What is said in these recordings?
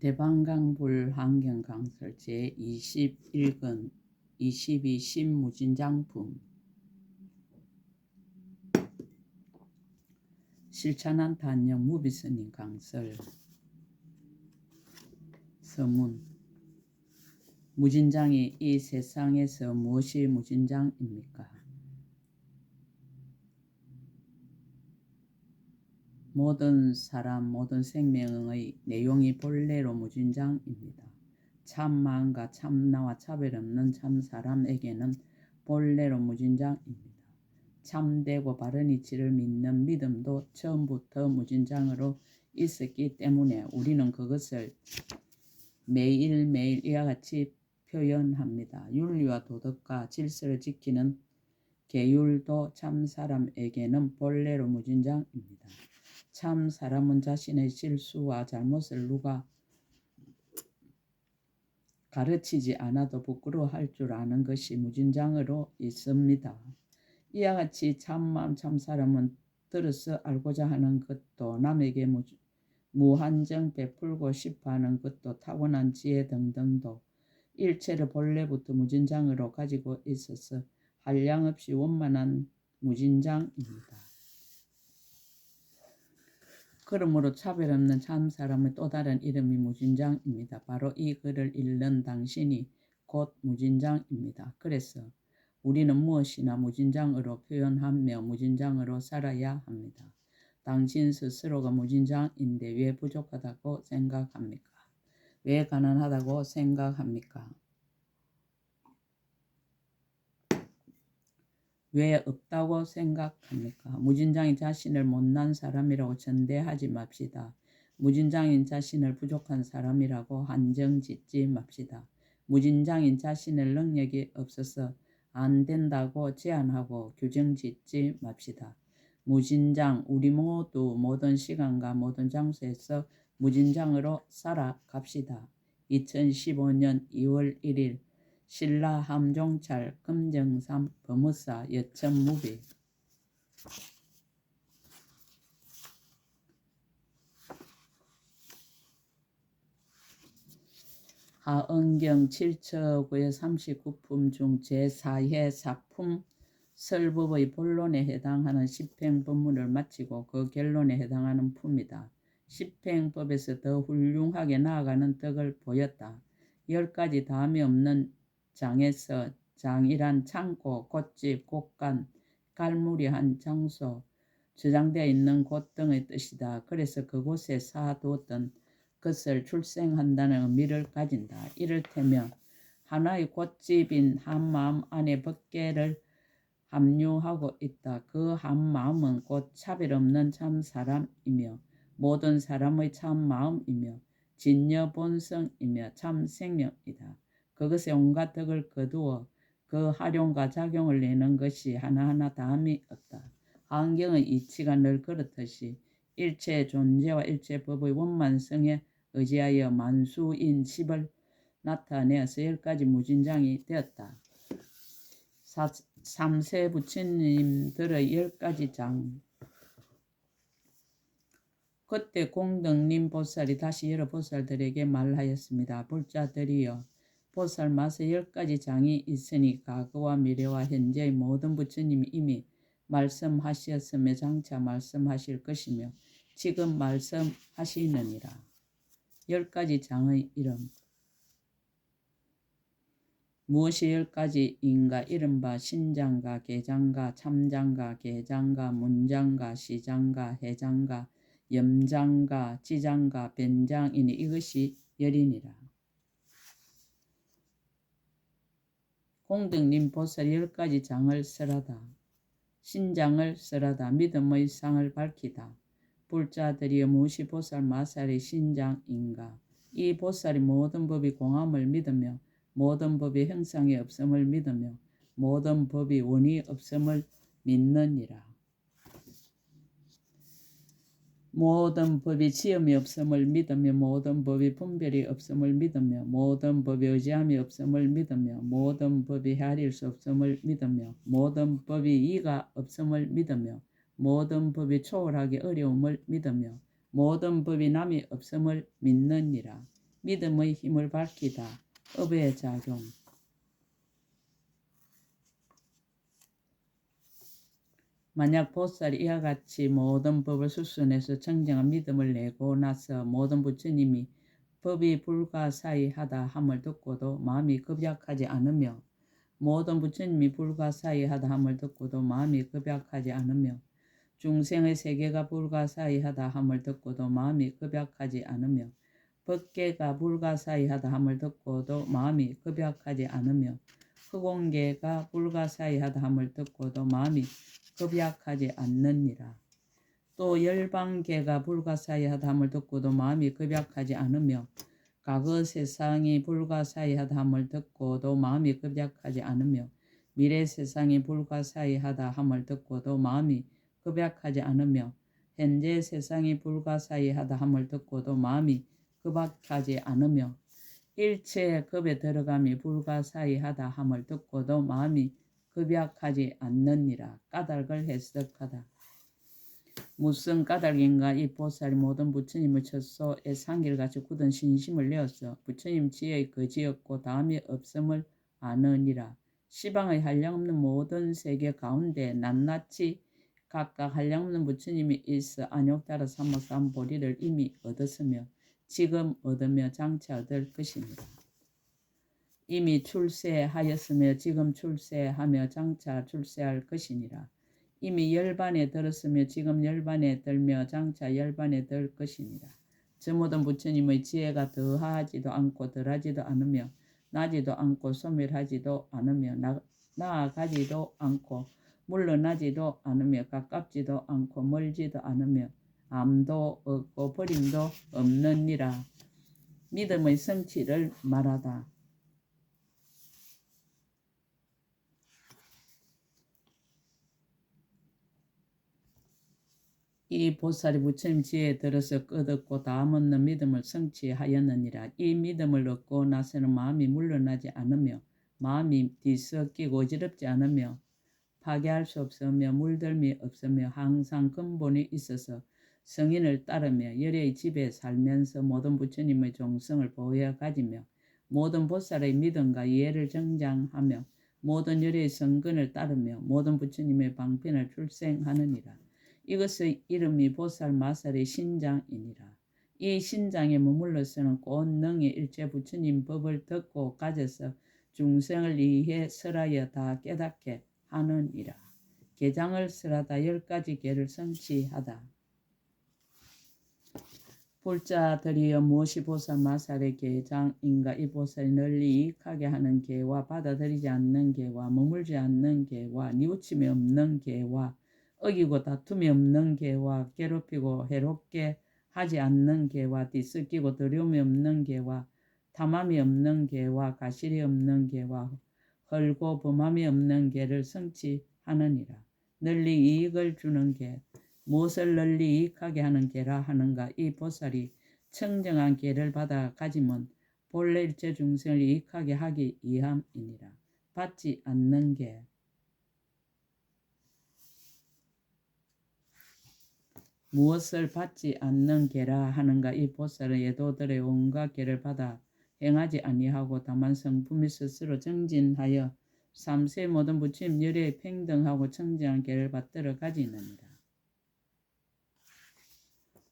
대방강불 환경강설 제21권 22 신무진장품 실천한 단영 무비스님 강설 서문 무진장이 이 세상에서 무엇이 무진장입니까? 모든 사람, 모든 생명의 내용이 본래로 무진장입니다. 참마음과 참나와 차별 없는 참사람에게는 본래로 무진장입니다. 참되고 바른 이치를 믿는 믿음도 처음부터 무진장으로 있었기 때문에 우리는 그것을 매일매일 이와 같이 표현합니다. 윤리와 도덕과 질서를 지키는 계율도 참사람에게는 본래로 무진장입니다. 참 사람은 자신의 실수와 잘못을 누가 가르치지 않아도 부끄러워할 줄 아는 것이 무진장으로 있습니다. 이와 같이 참마음 참사람은 들어서 알고자 하는 것도 남에게 무한정 베풀고 싶어하는 것도 타고난 지혜 등등도 일체를 본래부터 무진장으로 가지고 있어서 한량없이 원만한 무진장입니다. 그러므로 차별 없는 참사람의 또 다른 이름이 무진장입니다. 바로 이 글을 읽는 당신이 곧 무진장입니다. 그래서 우리는 무엇이나 무진장으로 표현하며 무진장으로 살아야 합니다. 당신 스스로가 무진장인데 왜 부족하다고 생각합니까? 왜 가난하다고 생각합니까? 왜 없다고 생각합니까? 무진장인 자신을 못난 사람이라고 전대하지 맙시다. 무진장인 자신을 부족한 사람이라고 한정짓지 맙시다. 무진장인 자신을 능력이 없어서 안 된다고 제안하고 규정짓지 맙시다. 무진장, 우리 모두 모든 시간과 모든 장소에서 무진장으로 살아갑시다. 2015년 2월 1일 신라 함종찰 금정삼 범의사 여천무비 하은경 7처구의 39품 중 제4회 사품 설법의 본론에 해당하는 십행법문을 마치고 그 결론에 해당하는 품이다. 십행법에서 더 훌륭하게 나아가는 덕을 보였다. 10가지 다음이 없는 장에서 장이란 창고, 곳집, 곳간, 갈무리한 장소, 저장되어 있는 곳 등의 뜻이다. 그래서 그곳에 쌓아두었던 것을 출생한다는 의미를 가진다. 이를테면 하나의 곳집인 한마음 안에 법계를 함유하고 있다. 그 한마음은 곧 차별 없는 참사람이며 모든 사람의 참마음이며 진여본성이며 참생명이다. 그것에 온갖 덕을 거두어 그 활용과 작용을 내는 것이 하나하나 다함이 없다. 환경의 이치가 늘 그렇듯이 일체의 존재와 일체법의 원만성에 의지하여 만수인 십을 나타내어서 10가지 무진장이 되었다. 3세 부처님들의 10가지 장. 그때 공덕님 보살이 다시 여러 보살들에게 말하였습니다. 불자들이여, 보살 맛에 10가지 장이 있으니 과거와 미래와 현재의 모든 부처님이 이미 말씀하셨으며 장차 말씀하실 것이며 지금 말씀하시느니라. 10가지 장의 이름. 무엇이 10가지인가? 이른바 신장가, 계장가, 참장가, 계장가, 문장가, 시장가, 해장가, 염장가, 지장가, 변장이니 이것이 열이니라. 공덕님 보살 10가지 장을 설하다. 신장을 설하다. 믿음의 상을 밝히다. 불자들이여, 무엇이 보살 마살의 신장인가? 이 보살이 모든 법이 공함을 믿으며 모든 법이 형상이 없음을 믿으며 모든 법이 원이 없음을 믿느니라. 모든 법이 지음이 없음을 믿으며 모든 법이 분별이 없음을 믿으며 모든 법이 의지함이 없음을 믿으며 모든 법이 헤아릴 수 없음을 믿으며 모든 법이 이가 없음을 믿으며 모든 법이 초월하기 어려움을 믿으며 모든 법이 남이 없음을 믿느니라. 믿음의 힘을 밝히다. 업의 작용. 만약 보살이 이와 같이 모든 법을 수순해서 청정한 믿음을 내고 나서 모든 부처님이 법이 불가사의하다 함을 듣고도 마음이 급약하지 않으며 모든 부처님이 불가사의하다 함을 듣고도 마음이 급약하지 않으며 중생의 세계가 불가사의하다 함을 듣고도 마음이 급약하지 않으며 법계가 불가사의하다 함을 듣고도 마음이 급약하지 않으며 흑공계가 불가사의하다 함을 듣고도 마음이 급약하지 않느니라. 또 열방계가 불가사의하다 함을 듣고도 마음이 급약하지 않으며 과거 세상이 불가사의하다 함을 듣고도 마음이 급약하지 않으며 미래 세상이 불가사의하다 함을 듣고도 마음이 급약하지 않으며 현재 세상이 불가사의하다 함을 듣고도 마음이 급약하지 않으며 일체의 급에 들어감이 불가사의하다 함을 듣고도 마음이 급약하지 않느니라. 까닭을 해석하다. 무슨 까닭인가? 이 보살이 모든 부처님의 처소에 상길같이 굳은 신심을 내어서 부처님 지혜의 거지였고 다음이 없음을 아느니라. 시방의 한량없는 모든 세계 가운데 낱낱이 각각 한량없는 부처님이 있어 안욕따라 삼모삼 보리를 이미 얻었으며 지금 얻으며 장차 얻을 것입니다. 이미 출세하였으며 지금 출세하며 장차 출세할 것이니라. 이미 열반에 들었으며 지금 열반에 들며 장차 열반에 들 것이니라. 저 모든 부처님의 지혜가 더하지도 않고 덜하지도 않으며 나지도 않고 소멸하지도 않으며 나아가지도 않고 물러나지도 않으며 가깝지도 않고 멀지도 않으며 암도 없고 버림도 없느니라. 믿음의 성취를 말하다. 이 보살이 부처님 지혜에 들어서 끝없고 다음 없는 믿음을 성취하였느니라. 이 믿음을 얻고 나서는 마음이 물러나지 않으며 마음이 뒤섞이고 어지럽지 않으며 파괴할 수 없으며 물들미 없으며 항상 근본이 있어서 성인을 따르며 열의 집에 살면서 모든 부처님의 종성을 보여 가지며 모든 보살의 믿음과 이해를 정장하며 모든 열의 성근을 따르며 모든 부처님의 방편을 출생하느니라. 이것의 이름이 보살 마살의 신장이니라. 이 신장에 머물러서는 곧 능히 일체 부처님 법을 듣고 가져서 중생을 이해 설하여 다 깨닫게 하느니라. 계장을 설하다 10가지 계를 성취하다. 불자들이여 무엇이 보살 마살의 계장인가? 이 보살이 널리 이익하게 하는 계와 받아들이지 않는 계와 머물지 않는 계와 뉘우침이 없는 계와 어기고 다툼이 없는 계와 괴롭히고 해롭게 하지 않는 계와 뒤섞이고 두려움이 없는 계와 탐함이 없는 계와 가실이 없는 계와 헐고 범함이 없는 계를 성취하느니라. 널리 이익을 주는 계. 무엇을 널리 이익하게 하는 계라 하는가? 이 보살이 청정한 계를 받아 가지면 본래 일체 중생을 이익하게 하기 위함이니라. 받지 않는 계. 무엇을 받지 않는 계라 하는가? 이 보살은 예도들의 온갖 계를 받아 행하지 아니하고 다만 성품이 스스로 정진하여 삼세 모든 부처님 열에 평등하고 청정한 계를 받들어 가지느니라.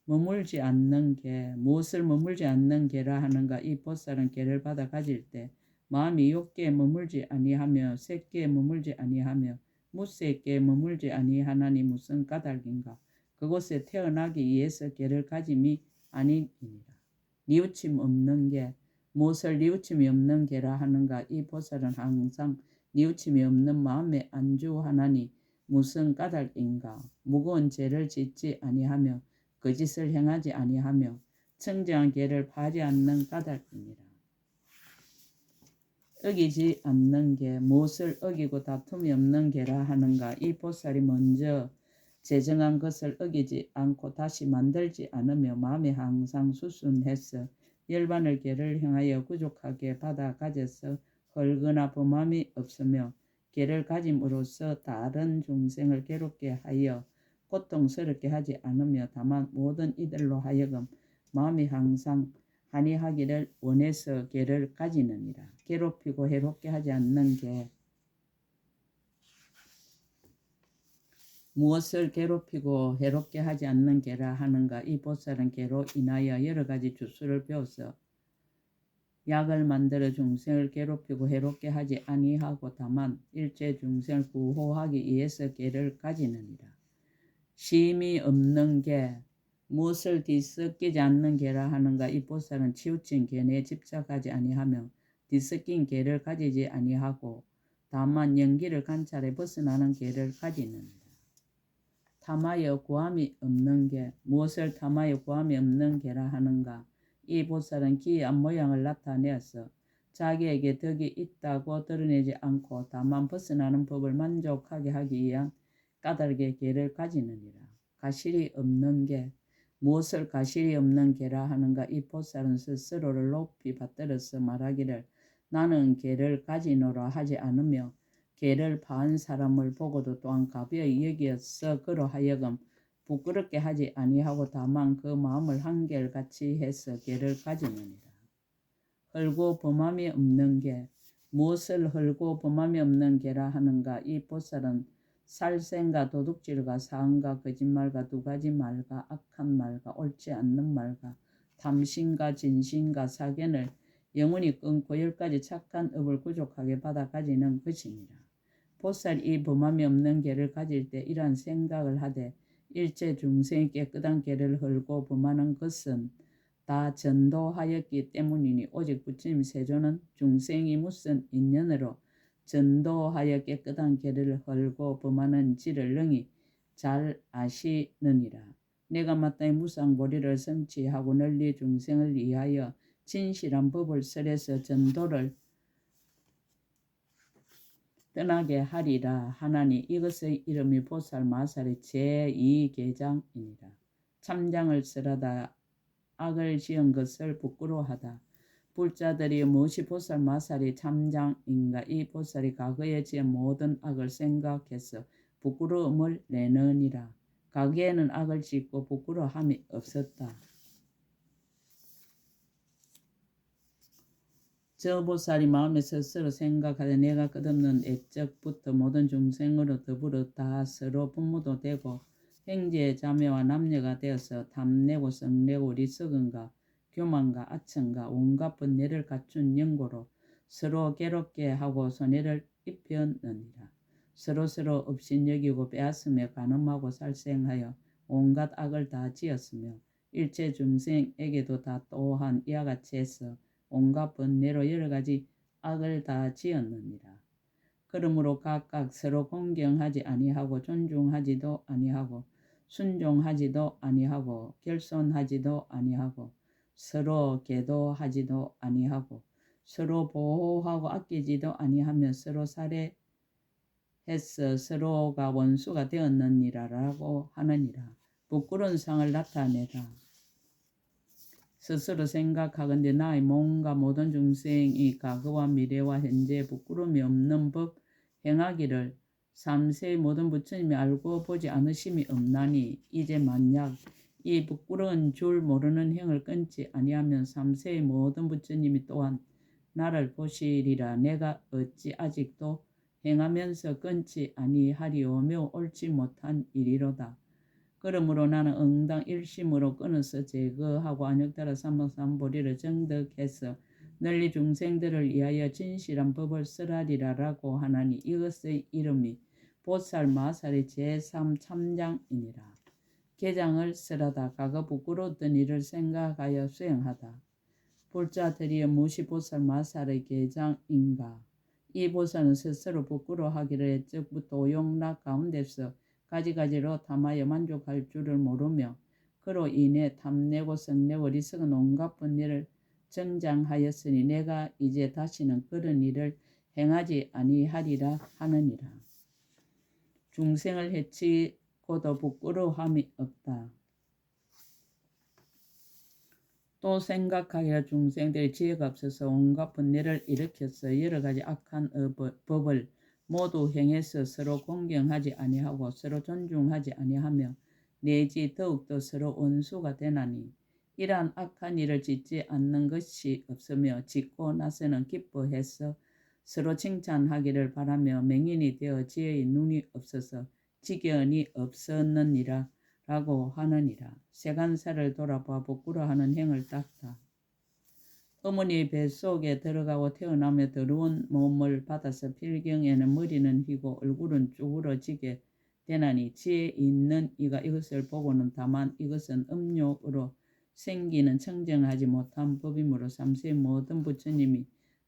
머물지 않는 계. 무엇을 머물지 않는 계라 하는가? 이 보살은 계를 받아 가질 때 마음이 욕계에 머물지 아니하며 색계에 머물지 아니하며 무색계에 머물지 아니하나니 무슨 까닭인가? 그곳에 태어나기 위해서 계를 가짐이 아니니라. 뉘우침 없는 계. 무엇을 뉘우침이 없는 계라 하는가? 이 보살은 항상 뉘우침이 없는 마음에 안주하나니 무슨 까닭인가? 무거운 죄를 짓지 아니하며 거짓을 행하지 아니하며 청정한 계를 파지 않는 까닭이니라. 어기지 않는 계. 무엇을 어기고 다툼이 없는 계라 하는가? 이 보살이 먼저 제정한 것을 어기지 않고 다시 만들지 않으며 마음이 항상 수순해서 열반을 계를 행하여 부족하게 받아 가져서 헐거나 범함이 없으며 계를 가짐으로써 다른 중생을 괴롭게 하여 고통스럽게 하지 않으며 다만 모든 이들로 하여금 마음이 항상 아니하기를 원해서 개를 가지느니라. 괴롭히고 해롭게 하지 않는 개. 무엇을 괴롭히고 해롭게 하지 않는 개라 하는가? 이 보살은 개로 인하여 여러 가지 주술을 배워서 약을 만들어 중생을 괴롭히고 해롭게 하지 아니하고 다만 일체 중생을 구호하기 위해서 개를 가지느니라. 심이 없는 개, 무엇을 뒤섞이지 않는 개라 하는가? 이 보살은 치우친 개에 집착하지 아니하며 뒤섞인 개를 가지지 아니하고 다만 연기를 관찰해 벗어나는 개를 가지느니라. 탐하여 구함이 없는 개, 무엇을 탐하여 구함이 없는 개라 하는가? 이 보살은 기이한 모양을 나타내어서 자기에게 덕이 있다고 드러내지 않고 다만 벗어나는 법을 만족하게 하기 위한 까닭의 개를 가지느니라. 가실이 없는 개, 무엇을 가실이 없는 개라 하는가? 이 보살은 스스로를 높이 받들어서 말하기를 나는 개를 가지노라 하지 않으며 개를 파한 사람을 보고도 또한 가벼이 여기어서 그로 하여금 부끄럽게 하지 아니하고 다만 그 마음을 한결같이 해서 개를 가지느니라. 헐고 범함이 없는 개, 무엇을 헐고 범함이 없는 개라 하는가? 이 보살은 살생과 도둑질과 사언과 거짓말과 두 가지 말과 악한 말과 옳지 않는 말과 탐심과 진심과 사견을 영원히 끊고 10가지 착한 업을 구족하게 받아 가지는 것이니라. 보살 이 범함이 없는 개를 가질 때 이러한 생각을 하되 일체 중생이 깨끗한 개를 헐고 범하는 것은 다 전도하였기 때문이니 오직 부처님 세존은 중생이 무슨 인연으로 전도하여 깨끗한 개를 헐고 범하는지를 능히 잘 아시느니라. 내가 마땅히 무상보리를 성취하고 널리 중생을 위하여 진실한 법을 설해서 전도를 떠나게 하리라 하나니 이것의 이름이 보살 마살의 제2계장이니라. 참장을 쓰라다. 악을 지은 것을 부끄러워하다. 불자들이 무엇이 보살 마살이 참장인가? 이 보살이 과거에 지은 모든 악을 생각해서 부끄러움을 내느니라. 과거에는 악을 짓고 부끄러움이 없었다. 저 보살이 마음에 스스로 생각하되 내가 끝없는 애적부터 모든 중생으로 더불어 다 서로 부모도 되고 형제 자매와 남녀가 되어서 탐내고 성내고 리석은가 교만과 아천과 온갖 번뇌를 갖춘 영고로 서로 괴롭게 하고 손해를 입혔느니라. 서로 업신여기고 빼앗으며 간음하고 살생하여 온갖 악을 다 지었으며 일체 중생에게도 다 또한 이와 같이 해서 온갖 번뇌로 여러 가지 악을 다 지었느니라. 그러므로 각각 서로 공경하지 아니하고 존중하지도 아니하고 순종하지도 아니하고 결손하지도 아니하고 서로 계도하지도 아니하고 서로 보호하고 아끼지도 아니하며 서로 살해해서 서로가 원수가 되었느니라라고 하느니라. 부끄러운 상을 나타내라. 스스로 생각하건대 나의 몸과 모든 중생이 과거와 미래와 현재 부끄러움이 없는 법 행하기를 3세의 모든 부처님이 알고 보지 않으심이 없나니 이제 만약 이 부끄러운 줄 모르는 행을 끊지 아니하면 3세의 모든 부처님이 또한 나를 보시리라. 내가 어찌 아직도 행하면서 끊지 아니하리오. 매우 옳지 못한 일이로다. 그러므로 나는 응당 일심으로 끊어서 제거하고 안역따라 삼박삼보리를 정득해서 널리 중생들을 위하여 진실한 법을 쓰라리라라고 하나니 이것의 이름이 보살 마살의 제3참장이니라. 계장을 쓰라다. 과거 부끄러웠던 일을 생각하여 수행하다. 불자들이여 무엇이 보살 마살의 계장인가? 이 보살은 스스로 부끄러워하기를 애적부터 오용락 가운데서 가지가지로 탐하여 만족할 줄을 모르며 그로 인해 탐내고 성내고 리석은 온갖 번뇌를 정장하였으니 내가 이제 다시는 그런 일을 행하지 아니하리라 하느니라. 중생을 해치고도 부끄러움이 없다. 또 생각하기를 중생들이 지혜가 없어서 온갖 번뇌를 일으켜서 여러 가지 악한 법을 모두 행해서 서로 공경하지 아니하고 서로 존중하지 아니하며 내지 더욱더 서로 원수가 되나니 이러한 악한 일을 짓지 않는 것이 없으며 짓고 나서는 기뻐해서 서로 칭찬하기를 바라며 맹인이 되어 지혜의 눈이 없어서 지견이 없었느니라 라고 하느니라. 세간사를 돌아봐 부끄러워하는 행을 닦다. 어머니 뱃속에 들어가고 태어나며 더러운 몸을 받아서 필경에는 머리는 휘고 얼굴은 쭈그러지게 되나니 지혜 있는 이가 이것을 보고는 다만 이것은 음욕으로 생기는 청정하지 못한 법이므로 삼세의 모든 부처님이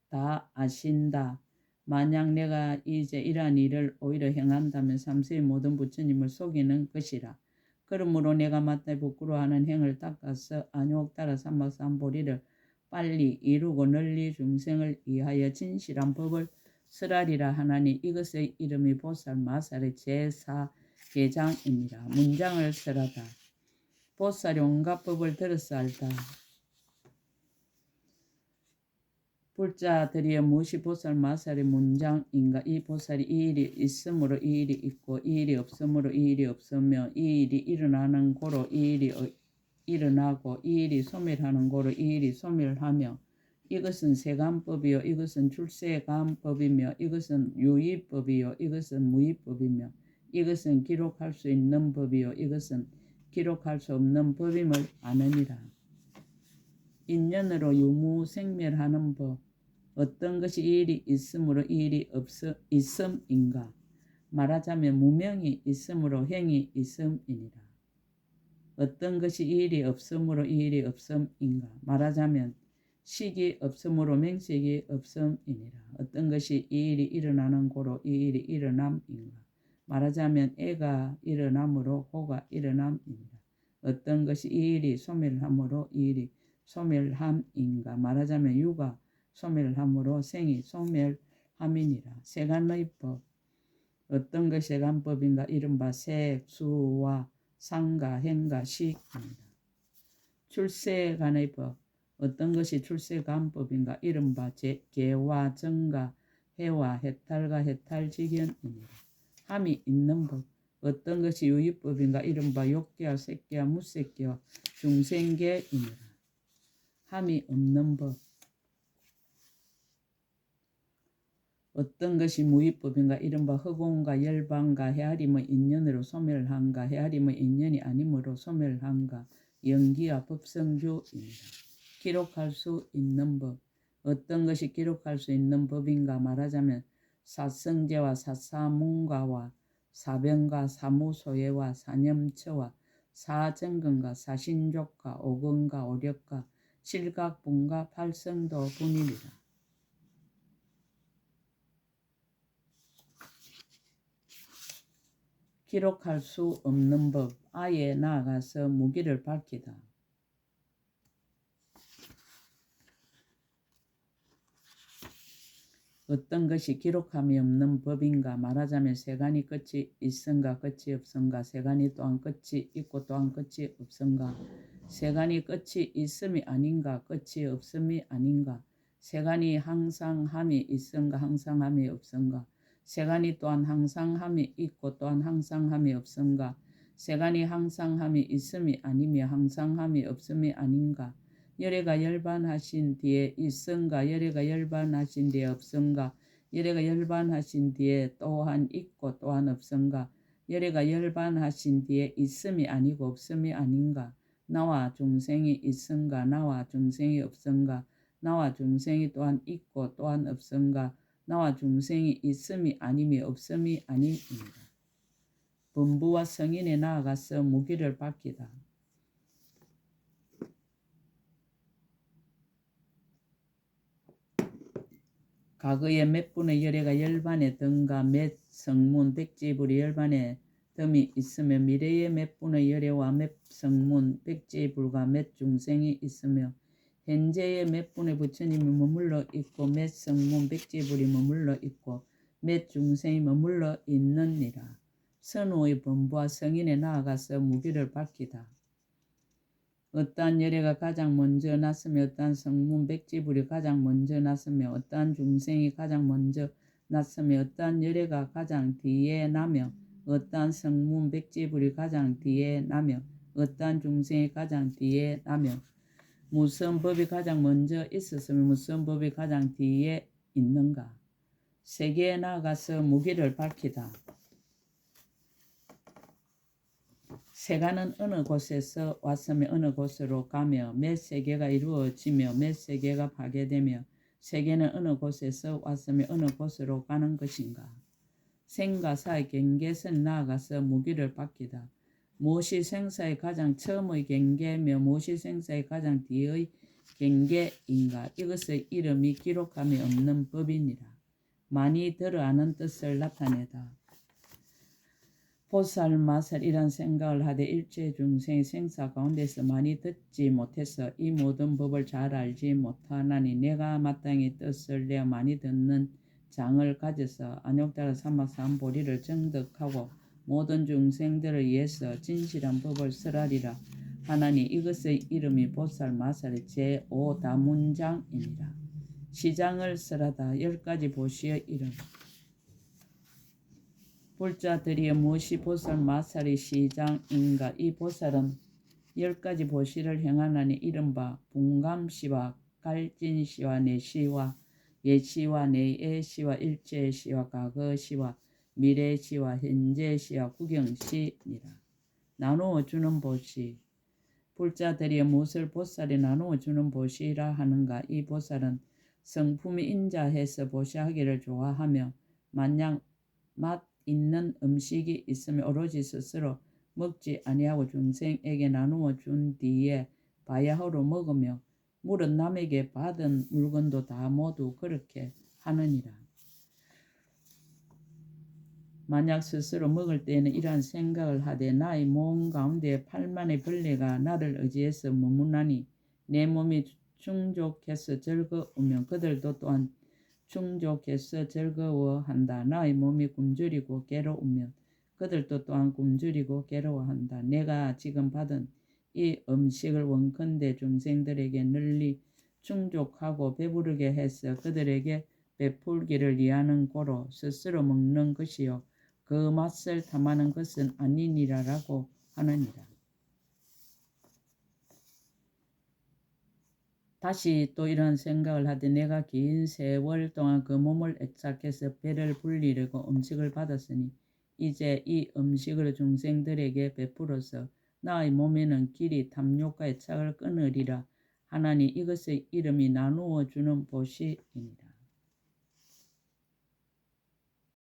다 아신다. 만약 내가 이제 이러한 일을 오히려 행한다면 삼세의 모든 부처님을 속이는 것이라. 그러므로 내가 마땅히 부끄러워하는 행을 닦아서 안욕 따라 삼아서 한 보리를 빨리 이루고 널리 중생을 위하여 진실한 법을 설하리라 하나니 이것의 이름이 보살 마살의 제4계장입니다. 문장을 설하다. 보살이 온갖 법을 들어서 알다. 불자들이여 무엇이 보살 마살의 문장인가? 이 보살이 이 일이 있으므로 이 일이 있고 이 일이 없으므로 이 일이 없으며 이 일이 일어나는 고로 이 일이 일어나고 이 일이 소멸하는 고로 이 일이 소멸하며 이것은 세간법이요 이것은 출세간법이며 이것은 유의법이요 이것은 무의법이며 이것은 기록할 수 있는 법이요 이것은 기록할 수 없는 법임을 아느니라. 인연으로 유무생멸하는 법. 어떤 것이 이 일이 있으므로 이 일이 있음인가? 말하자면 무명이 있으므로 행이 있음이니라. 어떤 것이 이 일이 없으므로 이 일이 없음인가? 말하자면 식이 없으므로 맹식이 없음이니라. 어떤 것이 이 일이 일어나는 고로 이 일이 일어남인가? 말하자면 애가 일어남으로 호가 일어남이니라. 어떤 것이 이 일이 소멸함으로 이 일이 소멸함인가? 말하자면 유가 소멸함으로 생이 소멸함이니라. 세간의 법. 어떤 것이 세간법인가? 이른바 색, 수와 상가, 행가, 식입니다. 출세간의 법. 어떤 것이 출세간법인가? 이른바 계와 정가, 해와 해탈과 해탈직연입니다. 함이 있는 법. 어떤 것이 유의법인가? 이른바 욕계와 색계와 무색계와 중생계입니다. 함이 없는 법. 어떤 것이 무의법인가? 이른바 허공과 열반과 헤아림의 인연으로 소멸한가? 헤아림의 인연이 아니므로 소멸한가? 연기와 법성주입니다. 기록할 수 있는 법. 어떤 것이 기록할 수 있는 법인가? 말하자면 사성제와 사사문가와 사병과 사무소예와 사념처와 사정근과 사신족과 오근과 오력과 실각분과 팔성도 분이니라. 기록할 수 없는 법. 아예 나아가서 무기를 밝히다. 어떤 것이 기록함이 없는 법인가? 말하자면 세간이 끝이 있은가 끝이 없은가? 세간이 또한 끝이 있고 또한 끝이 없은가? 세간이 끝이 있음이 아닌가 끝이 없음이 아닌가? 세간이 항상 함이 있은가 항상 함이 없은가? 세간이 또한 항상 함이 있고 또한 항상 함이 없은가? 세간이 항상 함이 있음이 아니며 항상 함이 없음이 아닌가? 열애가 열반하신 뒤에 있은가? 열애가 열반하신 뒤에 없은가? 열애가 열반하신 뒤에 또한 있고 또한 없은가? 열애가 열반하신 뒤에 있음이 아니고 없음이 아닌가? 나와 중생이 있은가? 나와 중생이 없은가? 나와 중생이 또한 있고 또한 없은가? 나와 중생이 있음이 아니며 없음이 아닙니다. 범부와 성인에 나아가서 무기를 밝히다. 과거에 몇 분의 열애가 열반에 든가 몇 성문 백지불이 열반에 덤이 있으며 미래에 몇 분의 열애와 몇 성문 백지불과 몇 중생이 있으며 현재에 몇 분의 부처님이 머물러 있고 몇 성문 백지불이 머물러 있고 몇 중생이 머물러 있느니라. 선우의 범부와 성인에 나아가서 무기를 밝히다. 어떠한 열애가 가장 먼저 났으며 어떠한 성문 백지불이 가장 먼저 났으며 어떠한 중생이 가장 먼저 났으며 어떠한 열애가 가장 뒤에 나며 어떠한 성문 백지불이 가장 뒤에 나며 어떠한 중생이 가장 뒤에 나며 무슨 법이 가장 먼저 있었으면 무슨 법이 가장 뒤에 있는가? 세계에 나아가서 무기를 밝히다. 세간은 어느 곳에서 왔으며 어느 곳으로 가며 몇 세계가 이루어지며 몇 세계가 파괴되며 세계는 어느 곳에서 왔으며 어느 곳으로 가는 것인가? 생과 사의 경계선 나아가서 무기를 밝히다. 무엇이 생사의 가장 처음의 경계며 무엇이 생사의 가장 뒤의 경계인가? 이것의 이름이 기록함이 없는 법이니라. 많이 들어 아는 뜻을 나타내다. 보살 마살 이란 생각을 하되 일체 중생의 생사 가운데서 많이 듣지 못해서 이 모든 법을 잘 알지 못하나니 내가 마땅히 뜻을 내어 많이 듣는 장을 가져서 안욕따라 삼박삼보리를 정득하고 모든 중생들을 위해서 진실한 법을 설하리라 하나니 이것의 이름이 보살 마살의 제5다문장이니라. 시장을 설하다. 10가지 보시의 이름. 불자들이 무엇이 보살 마살의 시장인가? 이 보살은 10가지 보시를 행하나니 이른바 분감시와 갈진시와 내시와 예시와 내예시와 일제시와 과거시와 미래시와 현재시와 구경시니라. 나누어 주는 보시. 불자들이 무엇을 보살이 나누어 주는 보시라 하는가? 이 보살은 성품이 인자해서 보시하기를 좋아하며 만약 맛 있는 음식이 있으면 오로지 스스로 먹지 아니하고 중생에게 나누어 준 뒤에 바야흐로 먹으며 물은 남에게 받은 물건도 다 모두 그렇게 하느니라. 만약 스스로 먹을 때에는 이러한 생각을 하되 나의 몸 가운데 8만의 벌레가 나를 의지해서 머무나니 내 몸이 충족해서 즐거우면 그들도 또한 충족해서 즐거워한다. 나의 몸이 굶주리고 괴로우면 그들도 또한 굶주리고 괴로워한다. 내가 지금 받은 이 음식을 원컨대 중생들에게 널리 충족하고 배부르게 해서 그들에게 베풀기를 위하는 고로 스스로 먹는 것이요 그 맛을 탐하는 것은 아니니라라고 하느니라. 다시 또 이런 생각을 하되 내가 긴 세월 동안 그 몸을 애착해서 배를 불리려고 음식을 받았으니 이제 이 음식을 중생들에게 베풀어서 나의 몸에는 길이 탐욕과 애착을 끊으리라 하나니 이것의 이름이 나누어 주는 보시이니라.